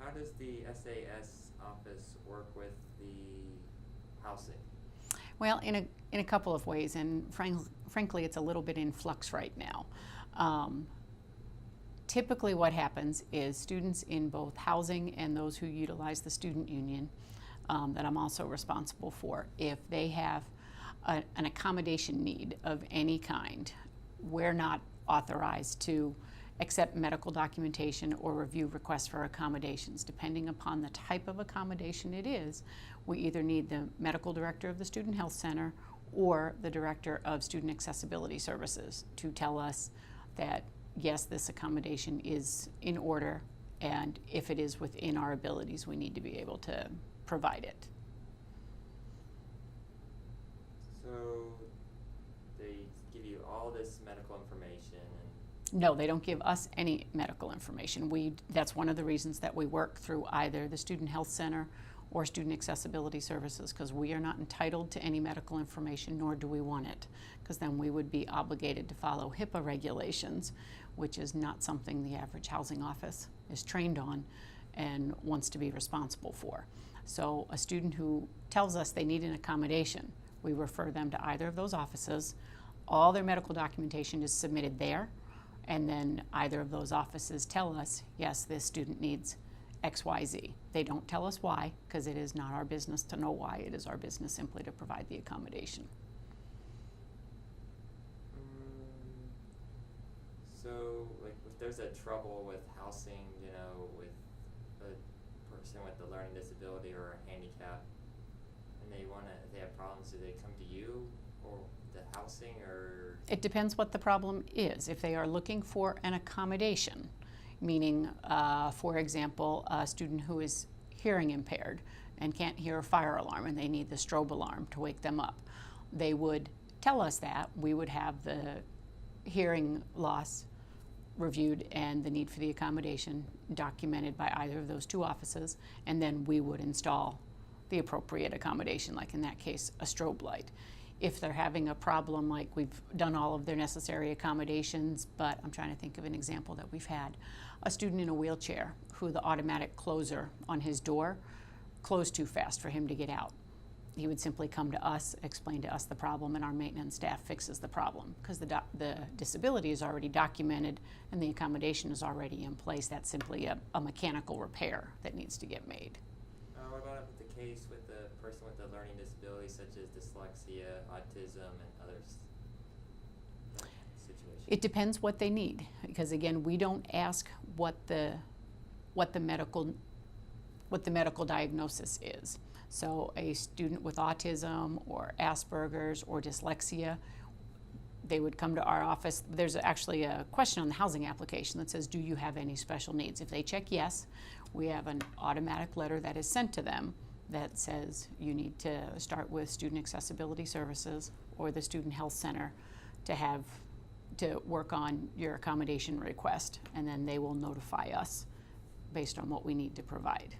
how does the SAS office work with the housing? Well, in a couple of ways, and frankly, it's a little bit in flux right now. Typically what happens is students in both housing and those who utilize the student union, that I'm also responsible for, if they have an accommodation need of any kind, we're not authorized to accept medical documentation or review requests for accommodations. Depending upon the type of accommodation it is, we either need the medical director of the Student Health Center or the director of Student Accessibility Services to tell us that yes, this accommodation is in order, and if it is within our abilities, we need to be able to provide it. So they give you all this medical information and No, they don't give us any medical information. That's one of the reasons that we work through either the Student Health Center or Student Accessibility Services, because we are not entitled to any medical information, nor do we want it, because then we would be obligated to follow HIPAA regulations, which is not something the average housing office is trained on and wants to be responsible for. So a student who tells us they need an accommodation, we refer them to either of those offices. All their medical documentation is submitted there, and then either of those offices tell us, yes, this student needs XYZ. They don't tell us why, because it is not our business to know why. It is our business simply to provide the accommodation. So, like, if there's a trouble with housing, you know, with a person with a learning disability or a handicap, and they have problems, do they come to you or the housing, or? It depends what the problem is. If they are looking for an accommodation, meaning, for example, a student who is hearing impaired and can't hear a fire alarm and they need the strobe alarm to wake them up, they would tell us that. We would have the hearing loss reviewed and the need for the accommodation documented by either of those two offices, and then we would install the appropriate accommodation, like in that case, a strobe light. If they're having a problem, like we've done all of their necessary accommodations, but I'm trying to think of an example that we've had. A student in a wheelchair who the automatic closer on his door closed too fast for him to get out. He would simply come to us, explain to us the problem, and our maintenance staff fixes the problem because the disability is already documented and the accommodation is already in place. That's simply a mechanical repair that needs to get made. What about the case with the person with a learning disability such as dyslexia, autism, and others? Situations. It depends what they need, because again, we don't ask what the medical diagnosis is. So a student with autism or Asperger's or dyslexia, they would come to our office. There's actually a question on the housing application that says, do you have any special needs? If they check yes, we have an automatic letter that is sent to them that says you need to start with Student Accessibility Services or the Student Health Center to work on your accommodation request, and then they will notify us based on what we need to provide.